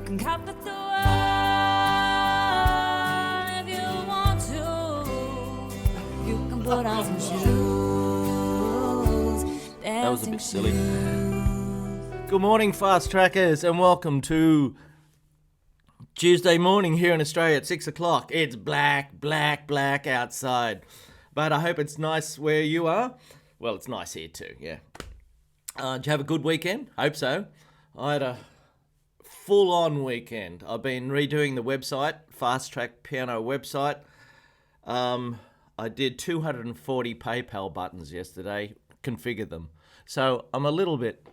can comfort the world if you want to. You can put on some shoes. That was a bit silly. Good morning, Fast Trackers, and welcome to Tuesday morning here in Australia at 6 o'clock. It's black outside. But I hope it's nice where you are. Well, it's nice here too, yeah. Did you have a good weekend? Hope so. I had a full-on weekend. I've been redoing the website, Fast Track Piano website. I did 240 PayPal buttons yesterday, configured them. So I'm a little bit...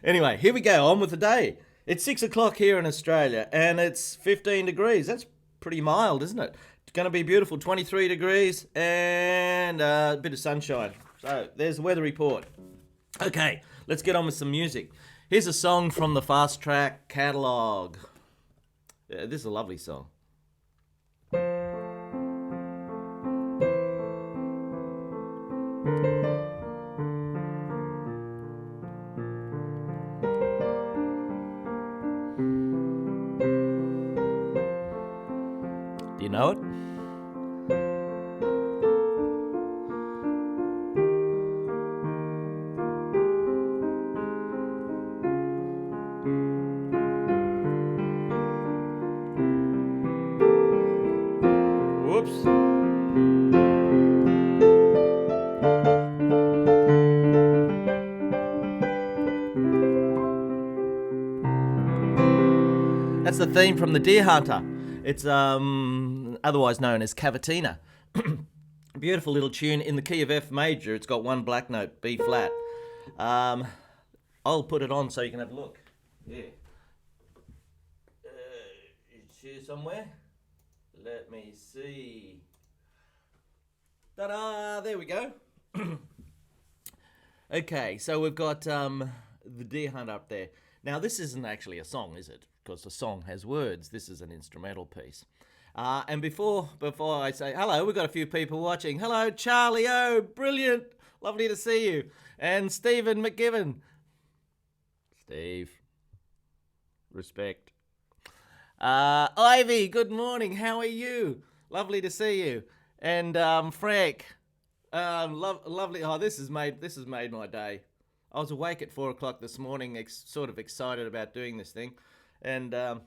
Anyway, here we go, on with the day. It's 6 o'clock here in Australia, and it's 15 degrees. That's pretty mild, isn't it? It's going to be beautiful, 23 degrees, and a bit of sunshine. So, there's the weather report. Okay, let's get on with some music. Here's a song from the Fast Track catalogue. This is a lovely song. Do you know it? Whoops. That's the theme from The Deer Hunter. It's otherwise known as Cavatina. Beautiful little tune in the key of F major. It's got one black note, B flat. I'll put it on so you can have a look. Yeah. It's here somewhere. Let me see. Ta-da! There we go. Okay, so we've got The Deer Hunter up there. Now, this isn't actually a song, is it? Because the song has words. This is an instrumental piece. And before I say hello, we've got a few people watching. Hello, Charlie O, brilliant, lovely to see you. And Stephen McGibbon. Steve, respect. Ivy, good morning, how are you? Lovely to see you. And Frank, lovely. Oh, this has made my day. I was awake at 4 o'clock this morning, sort of excited about doing this thing. And I'm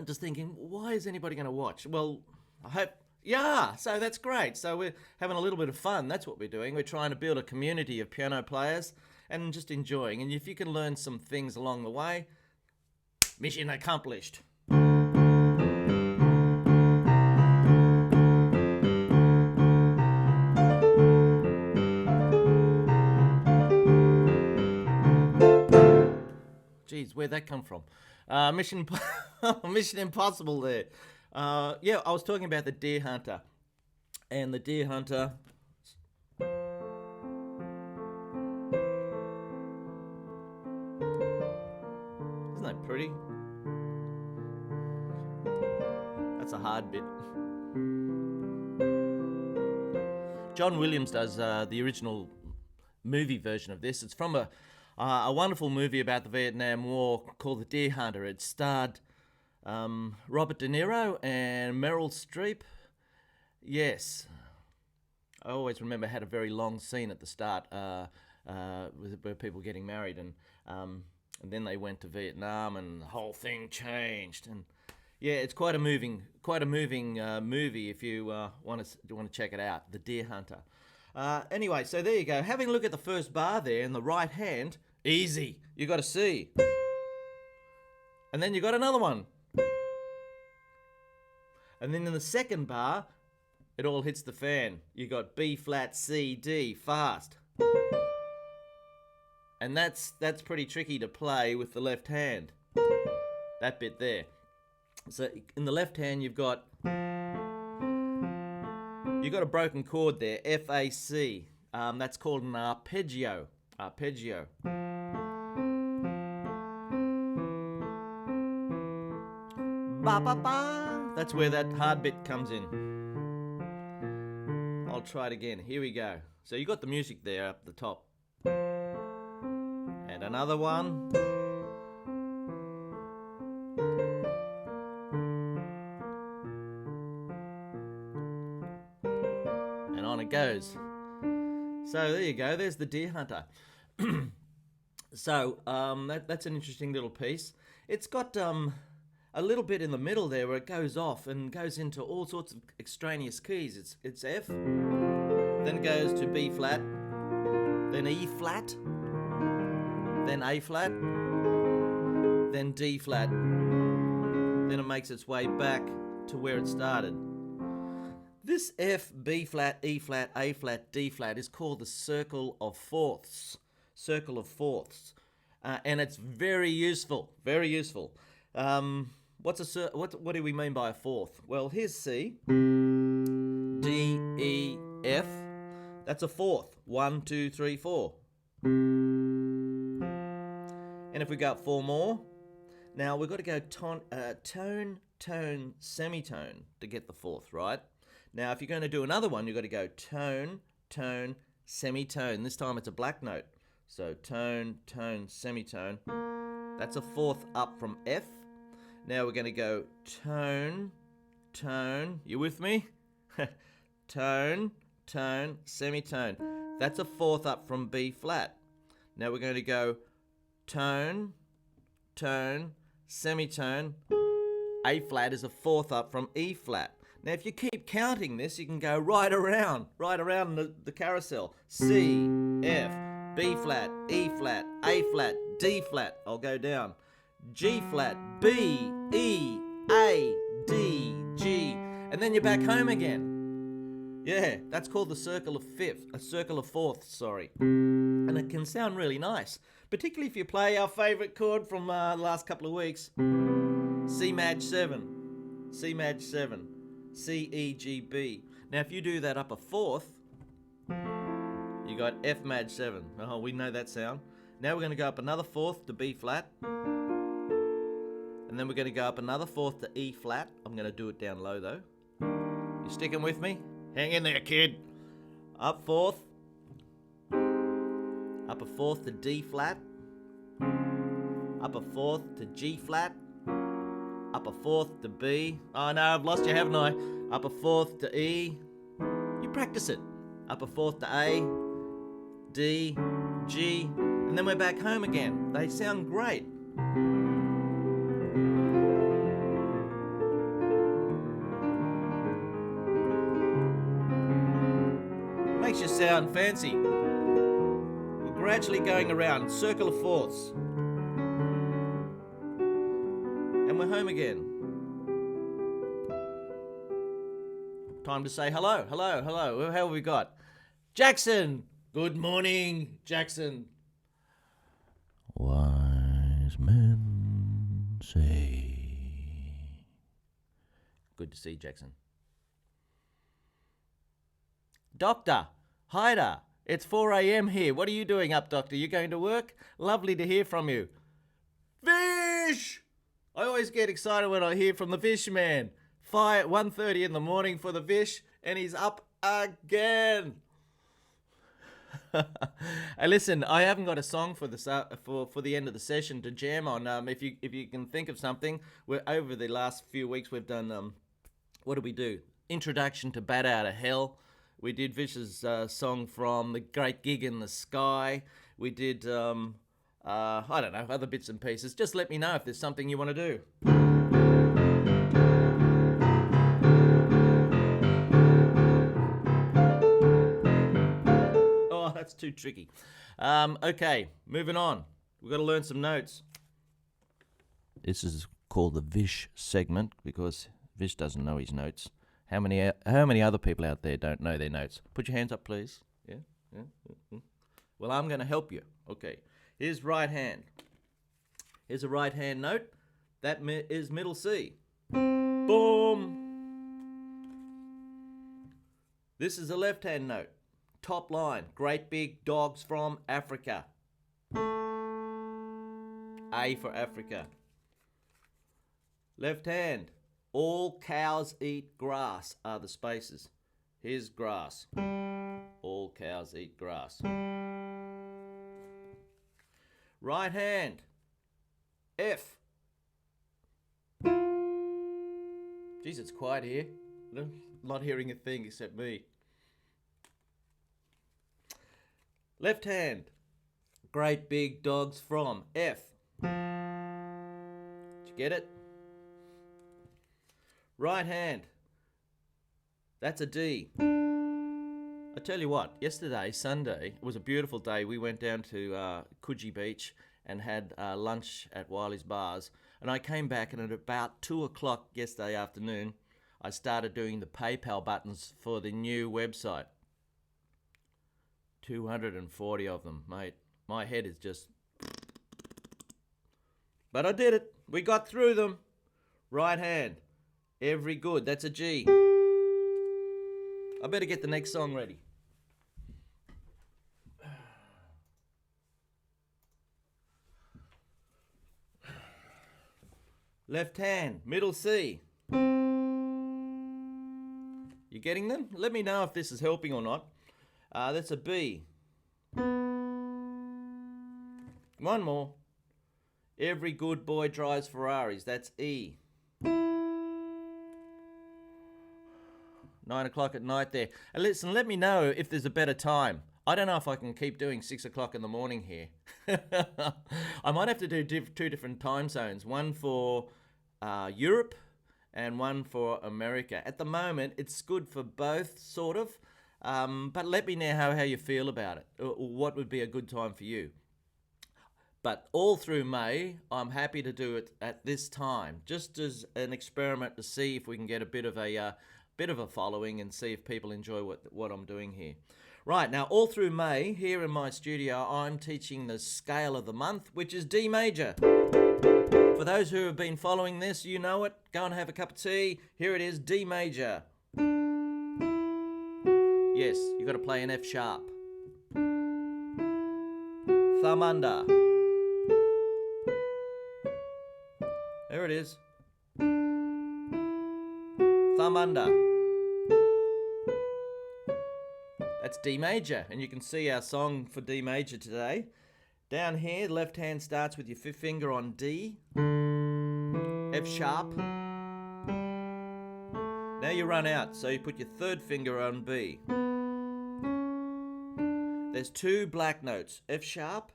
just thinking, why is anybody going to watch? Well, I hope, yeah, so that's great. So we're having a little bit of fun. That's what we're doing. We're trying to build a community of piano players and just enjoying. And if you can learn some things along the way, mission accomplished. Geez, where'd that come from? Mission Impossible there. Yeah, I was talking about the Deer Hunter. And the Deer Hunter... Isn't that pretty? That's a hard bit. John Williams does the original movie version of this. It's from a wonderful movie about the Vietnam War called The Deer Hunter. It starred Robert De Niro and Meryl Streep. Yes. I always remember it had a very long scene at the start where people getting married, and then they went to Vietnam and the whole thing changed. And yeah, it's quite a moving movie if you want to check it out. The Deer Hunter. Anyway, so there you go. Having a look at the first bar there in the right hand. Easy. You got a C. And then you got another one. And then in the second bar, it all hits the fan. You got B flat, C, D, fast. And that's pretty tricky to play with the left hand. That bit there. So in the left hand, you've got a broken chord there, F, A, C. That's called an arpeggio. Arpeggio. Ba ba ba. That's where that hard bit comes in. I'll try it again. Here we go. So you got the music there up the top. And another one. it goes. So there you go. There's the Deer Hunter. So that's an interesting little piece. It's got a little bit in the middle there where it goes off and goes into all sorts of extraneous keys. It's F, then it goes to B flat, then E flat, then A flat, then D flat. Then it makes its way back to where it started. This F, B flat, E flat, A flat, D flat is called the circle of fourths. Circle of fourths. And it's very useful. Very useful. What do we mean by a fourth? Well, here's C, D, E, F. That's a fourth. 1, 2, 3, 4. And if we go up 4 more, now we've got to go tone, tone, semitone to get the fourth, right? Now, if you're going to do another one, you've got to go tone, tone, semitone. This time it's a black note. So tone, tone, semitone. That's a fourth up from F. Now we're going to go tone, tone. You with me? Tone, tone, semitone. That's a fourth up from B flat. Now we're going to go tone, tone, semitone. A flat is a fourth up from E flat. Now if you keep counting this, you can go right around the carousel. C, F, B flat, E flat, A flat, D flat. I'll go down. G flat, B, E, A, D, G. And then you're back home again. Yeah, that's called the circle of fourths, sorry. And it can sound really nice, particularly if you play our favourite chord from the last couple of weeks. C Maj 7, C Maj 7, C, E, G, B. Now if you do that up a fourth, you got F Maj 7. Oh, we know that sound. Now we're going to go up another fourth to B flat. And then we're going to go up another fourth to E flat. I'm going to do it down low though. You sticking with me? Hang in there, kid. Up fourth. Up a fourth to D flat. Up a fourth to G flat. Up a fourth to B. Oh no, I've lost you, haven't I? Up a fourth to E. You practice it. Up a fourth to A, D, G, and then we're back home again. They sound great. Makes you sound fancy. We're gradually going around, circle of fourths. And we're home again. Time to say hello, hello, hello. How have we got? Jackson! Good morning, Jackson. Wise men say. Good to see you, Jackson. Doctor, Hyder, it's 4 a.m. here. What are you doing up, Doctor? You going to work? Lovely to hear from you. Fish! I always get excited when I hear from the fish man. 1:30 in the morning for the fish, and he's up again. Hey, listen, I haven't got a song for this for the end of the session to jam on. If you can think of something, we're over the last few weeks we've done. What did we do? Introduction to Bat Out of Hell. We did Vish's song from The Great Gig in the Sky. We did I don't know, other bits and pieces. Just let me know if there's something you want to do. That's too tricky. Okay, moving on. We've got to learn some notes. This is called the Vish segment because Vish doesn't know his notes. How many other people out there don't know their notes? Put your hands up, please. Yeah. Well, I'm going to help you. Okay. Here's right hand. Here's a right hand note. That is middle C. Boom. This is a left hand note. Top line, great big dogs from Africa. A for Africa. Left hand, all cows eat grass are the spaces. Here's grass. All cows eat grass. Right hand, F. Geez, it's quiet here. I'm not hearing a thing except me. Left hand. Great big dogs from F. Did you get it? Right hand. That's a D. I tell you what, yesterday, Sunday, it was a beautiful day. We went down to Coogee Beach and had lunch at Wiley's Bars. And I came back, and at about 2 o'clock yesterday afternoon, I started doing the PayPal buttons for the new website. 240 of them, mate. My head is just... But I did it. We got through them. Right hand. Every good. That's a G. I better get the next song ready. Left hand, middle C. You getting them? Let me know if this is helping or not. That's a B. One more. Every good boy drives Ferraris. That's E. 9 o'clock at night there. And listen, let me know if there's a better time. I don't know if I can keep doing 6 o'clock in the morning here. I might have to do two different time zones. One for Europe and one for America. At the moment, it's good for both, sort of. But let me know how you feel about it. Or what would be a good time for you. But all through May, I'm happy to do it at this time, just as an experiment to see if we can get a bit of a following and see if people enjoy what I'm doing here. Right, now all through May, here in my studio, I'm teaching the scale of the month, which is D major. For those who have been following this, you know it. Go and have a cup of tea. Here it is, D major. Yes, you've got to play an F sharp. Thumb under. There it is. Thumb under. That's D major, and you can see our song for D major today. Down here, left hand starts with your fifth finger on D, F sharp. Now you run out, so you put your third finger on B. There's two black notes, F sharp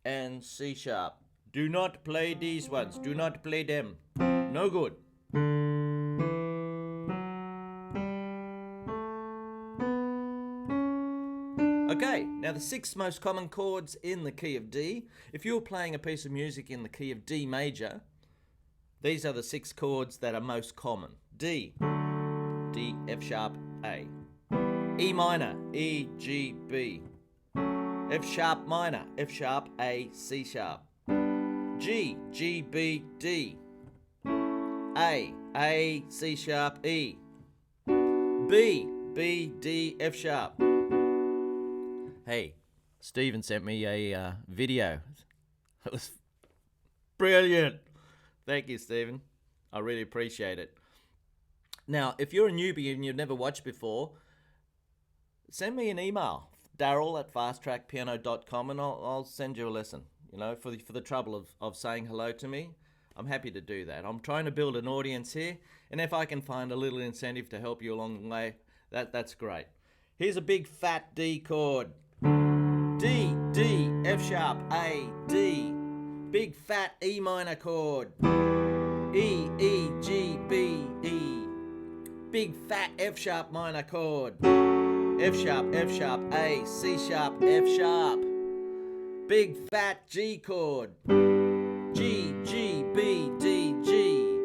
and C sharp. Do not play these ones, do not play them. No good. Okay, now the 6 most common chords in the key of D. If you're playing a piece of music in the key of D major, these are the 6 chords that are most common. D, D, F sharp, A. E minor, E, G, B. F sharp minor, F sharp, A, C sharp. G, G, B, D. A, C sharp, E. B, B, D, F sharp. Hey, Stephen sent me a video. It was brilliant. Thank you, Stephen. I really appreciate it. Now, if you're a newbie and you've never watched before, send me an email, Darryl@fasttrackpiano.com, and I'll send you a lesson. You know, for the trouble of saying hello to me, I'm happy to do that. I'm trying to build an audience here, and if I can find a little incentive to help you along the way, that's great. Here's a big fat D chord. D, D, F sharp, A, D. Big fat E minor chord. E, E, G, B, E. Big fat F sharp minor chord. F sharp, A, C sharp, F sharp. Big fat G chord. G, G, B, D, G.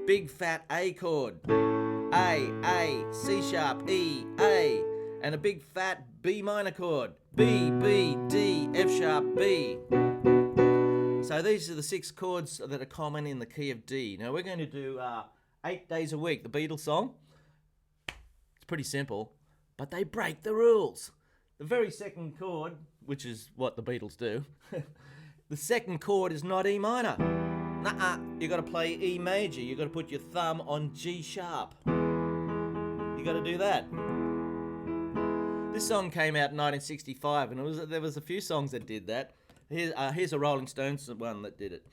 Big fat A chord. A, C sharp, E, A. And a big fat B minor chord. B, B, D, F sharp, B. So these are the 6 chords that are common in the key of D. Now we're going to do 8 days a week, the Beatles song. It's pretty simple, but they break the rules. The very second chord, which is what the Beatles do, the second chord is not E minor. Nuh-uh, you got to play E major. You got to put your thumb on G sharp. You got to do that. This song came out in 1965, and there was a few songs that did that. Here's a Rolling Stones one that did it.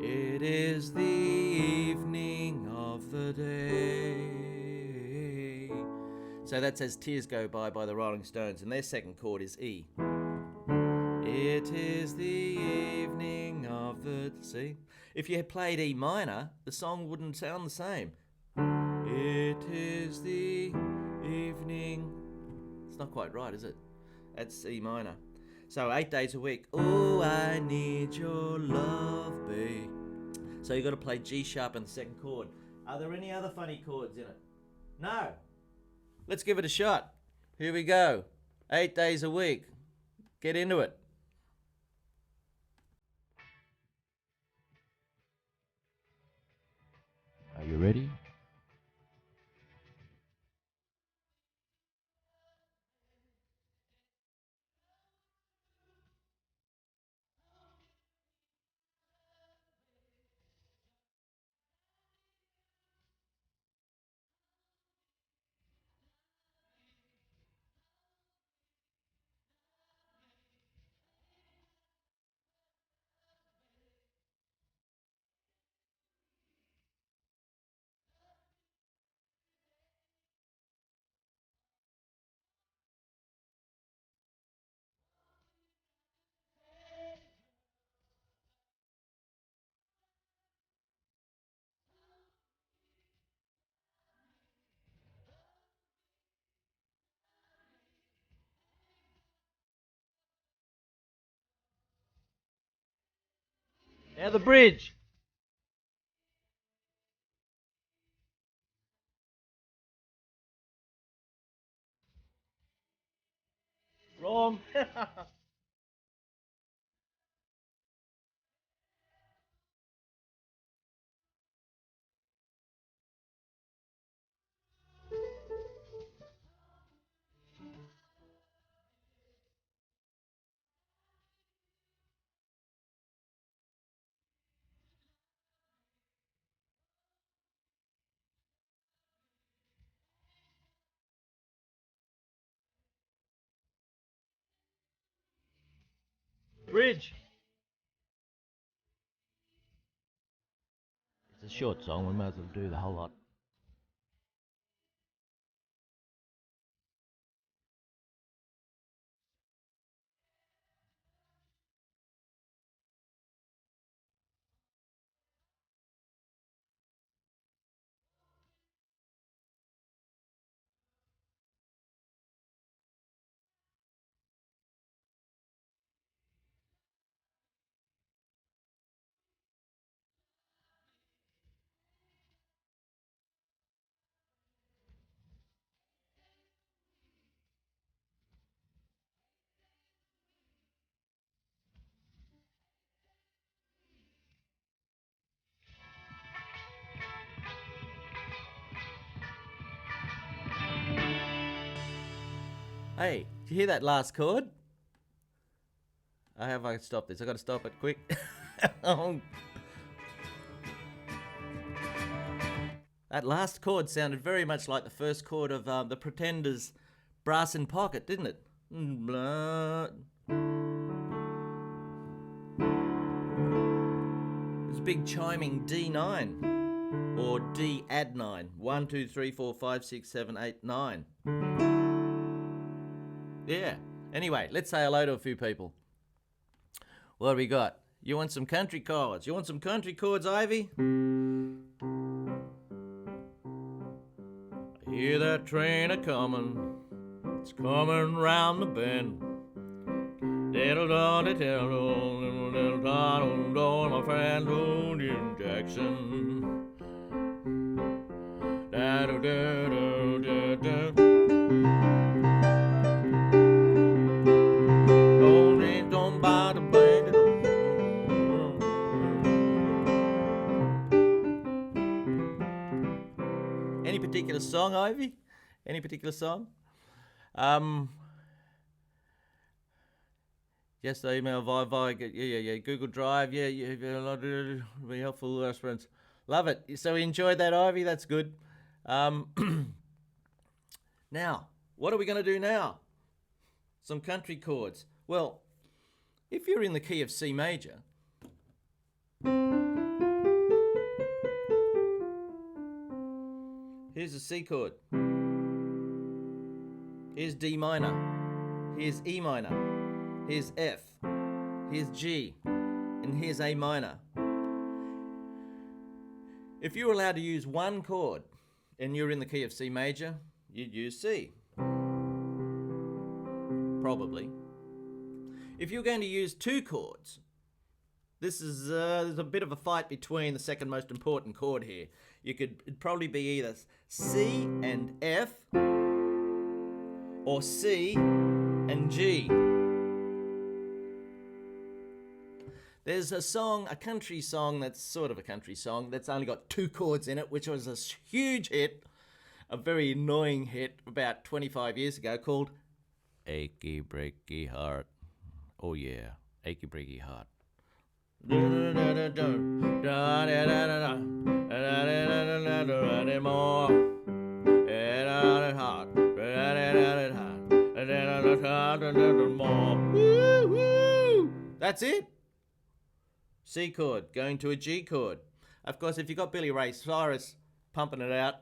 It is the evening of the day. So that's As Tears Go by the Rolling Stones, and their second chord is E. It is the evening of the... See? If you had played E minor, the song wouldn't sound the same. It is the evening... It's not quite right, is it? That's E minor. So 8 days a week. Oh, I need your love, babe. So you've got to play G sharp in the second chord. Are there any other funny chords in it? No. Let's give it a shot. Here we go. 8 days a week. Get into it. Are you ready? Now the bridge. Wrong. Bridge. It's a short song, we might as well do the whole lot. Hey, did you hear that last chord? I have I stop this. I got to stop it quick. Oh. That last chord sounded very much like the first chord of the Pretenders' Brass in Pocket, didn't it? It's a big chiming D9 or D add 9. 1, 2, 3, 4, 5, 6, 7, 8, 9. Yeah. Anyway, let's say hello to a few people. What have we got? You want some country chords? You want some country chords, Ivy? I hear that train a-comin'. It's coming round the bend. Diddle-da-diddle, my friend William Jackson. Da-do-da-do-da-do. Any particular song, Ivy? Any particular song? Yes, the email via Google Drive. Yeah, very helpful aspirants. Love it. So we enjoyed that, Ivy. That's good. Now, what are we going to do now? Some country chords. Well, if you're in the key of C major, here's a C chord. Here's D minor. Here's E minor. Here's F. Here's G. And here's A minor. If you were allowed to use one chord and you're in the key of C major, you'd use C. Probably. If you're going to use two chords, there's a bit of a fight between the second most important chord here. It'd probably be either C and F or C and G. There's a country song that's sort of a country song that's only got two chords in it, which was a huge hit, a very annoying hit about 25 years ago called Achy Breaky Heart. Oh yeah, Achy Breaky Heart. That's it. C chord going to a G chord. Of course, if you've got Billy Ray Cyrus pumping it out,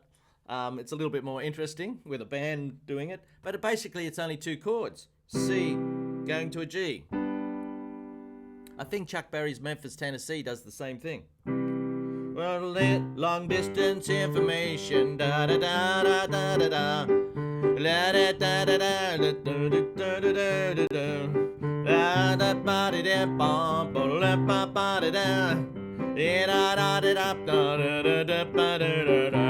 it's a little bit more interesting with a band doing it. But basically, it's only two chords. C going to a G. I think Chuck Berry's Memphis, Tennessee does the same thing. Well, long distance information, da da da da da da da, la da da da da da da da da da da, la da ba da da ba ba la ba ba da da, da da da da da da da ba da da da.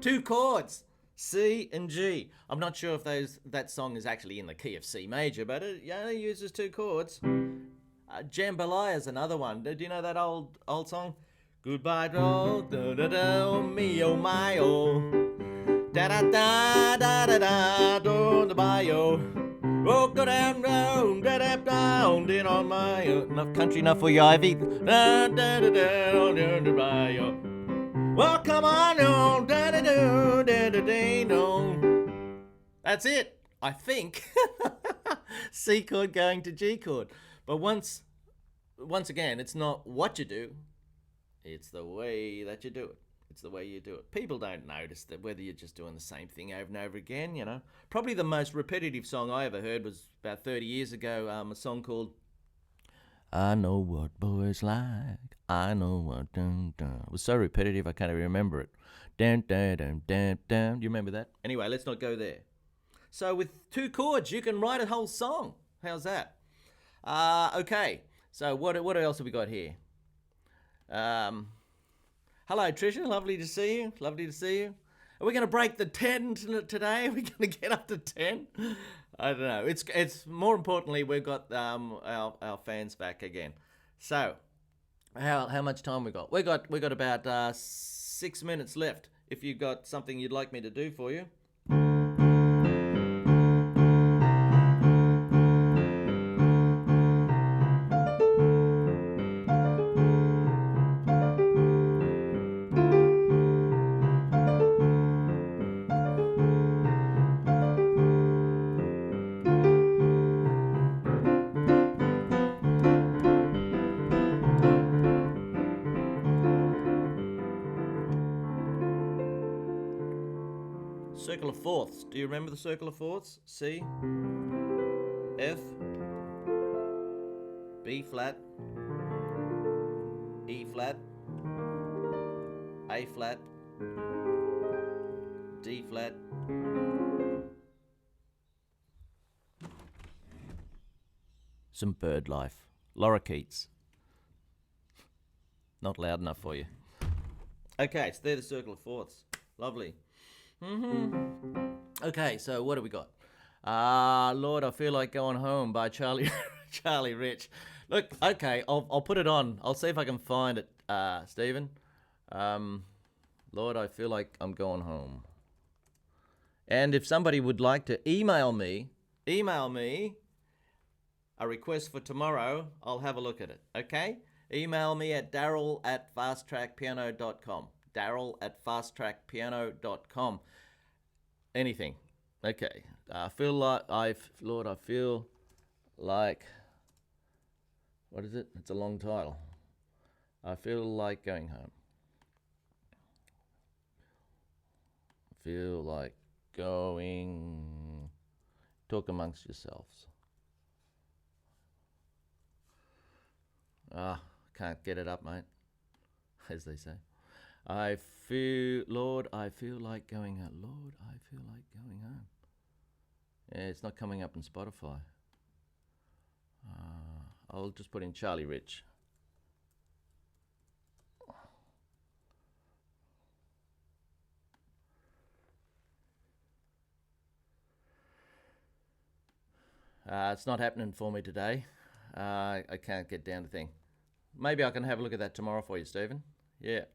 Two chords. C and G. I'm not sure if that song is actually in the key of C major, but it only uses two chords. Jambalaya is another one. Do you know that old song? Goodbye, road, da da da, me oh my oh, da da da da da da, do the bio. Oh, go down, down, da da down, in on my enough country enough for you, Ivy. Da da da da, down the bio. Well, come on, no, da da da da da da no. That's it, I think. C chord going to G chord. But once again, it's not what you do, it's the way that you do it. It's the way you do it. People don't notice that whether you're just doing the same thing over and over again, you know. Probably the most repetitive song I ever heard was about 30 years ago, a song called I Know What Boys Like. I know what dun dun. It was so repetitive I can't even remember it. Dun dun dun dun dun. Do you remember that? Anyway, let's not go there. So with two chords, you can write a whole song. How's that? Okay. So what else have we got here? Hello, Tricia. Lovely to see you. Lovely to see you. Are we going to break the 10 today? Are we going to get up to 10? I don't know. It's more importantly, we've got our fans back again. So, how much time we got? We got about 6 minutes left. If you've got something you'd like me to do for you. Circle of fourths. Do you remember the circle of fourths? C, F, B flat, E flat, A flat, D flat, some bird life. Laura Keats. Not loud enough for you. Okay, so they're the circle of fourths. Lovely. Okay, so what do we got? Lord, I Feel Like Going Home by Charlie Rich. Look, okay, I'll put it on. I'll see if I can find it, Stephen. Lord, I Feel Like I'm Going Home. And if somebody would like to email me a request for tomorrow, I'll have a look at it, okay? Email me at Darryl@fasttrackpiano.com. Darryl@fasttrackpiano.com. Anything. Okay. I feel like I feel like, what is it? It's a long title. I feel like going home. I feel like going. Talk amongst yourselves. Can't get it up, mate, as they say. Lord, I feel like going out. Lord, I feel like going home. Yeah, it's not coming up in Spotify. I'll just put in Charlie Rich. It's not happening for me today. I can't get down to thing. Maybe I can have a look at that tomorrow for you, Stephen. Yeah.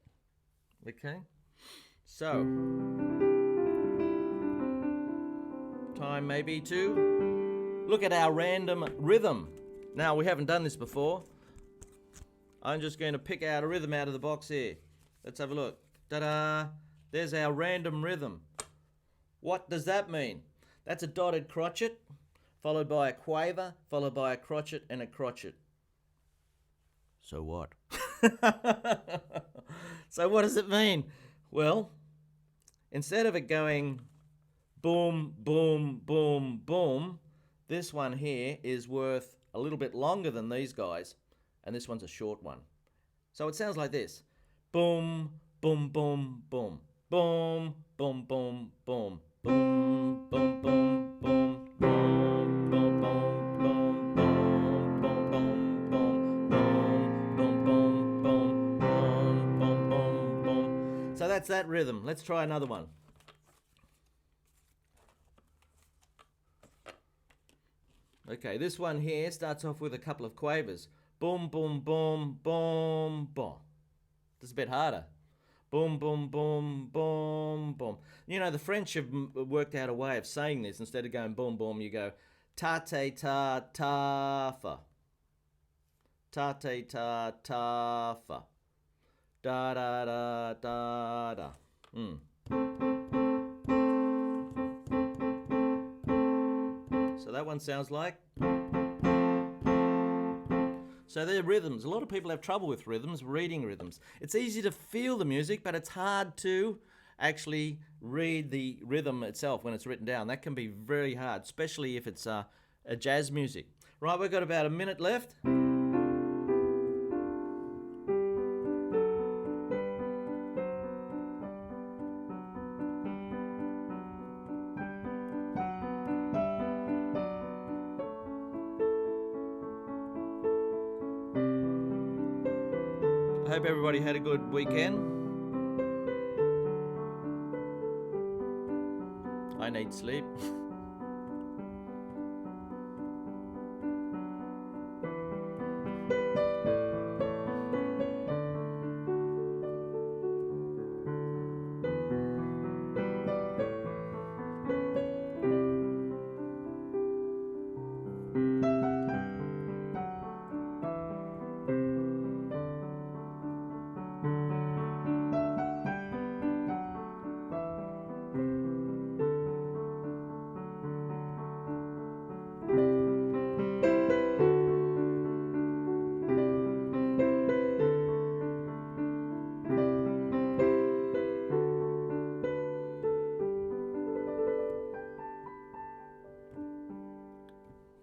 Okay. So, time maybe to look at our random rhythm. Now, we haven't done this before. I'm just going to pick out a rhythm out of the box here. Let's have a look. Ta-da! There's our random rhythm. What does that mean? That's a dotted crotchet, followed by a quaver, followed by a crotchet and a crotchet. So what? So what does it mean? Well, instead of it going boom, boom, boom, boom, this one here is worth a little bit longer than these guys, and this one's a short one. So it sounds like this. Boom, boom, boom, boom. Boom, boom, boom, boom. Boom, boom, boom, boom. Boom, boom, boom, boom. Boom, boom, boom, boom. Boom, boom, boom, boom. Boom, boom, boom, boom. So that's that rhythm. Let's try another one. Okay, this one here starts off with a couple of quavers. Boom, boom, boom, boom, boom. This is a bit harder. Boom, boom, boom, boom, boom. You know, the French have worked out a way of saying this. Instead of going boom, boom, you go ta-te-ta-ta-fa. Ta-te-ta-ta-fa. Da-da-da-da-da. So that one sounds like... So they're rhythms. A lot of people have trouble with rhythms, reading rhythms. It's easy to feel the music, but it's hard to actually read the rhythm itself when it's written down. That can be very hard, especially if it's a jazz music. Right, we've got about a minute left. I hope everybody had a good weekend. I need sleep.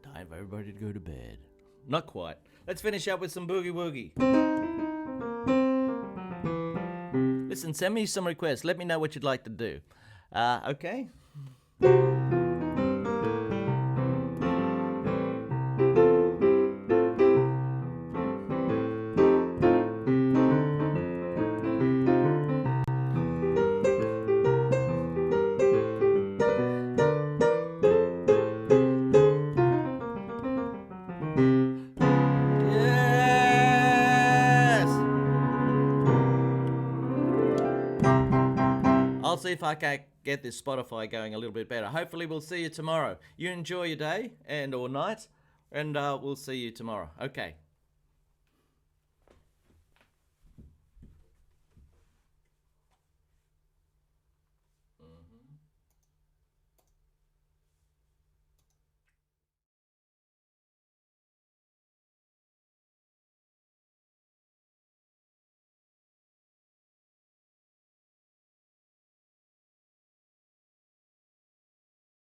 Time for everybody to go to bed. Not quite. Let's finish up with some boogie woogie. Listen, send me some requests. Let me know what you'd like to do. Okay? I'll see if I can get this Spotify going a little bit better. Hopefully we'll see you tomorrow. You enjoy your day or night, and we'll see you tomorrow. Okay.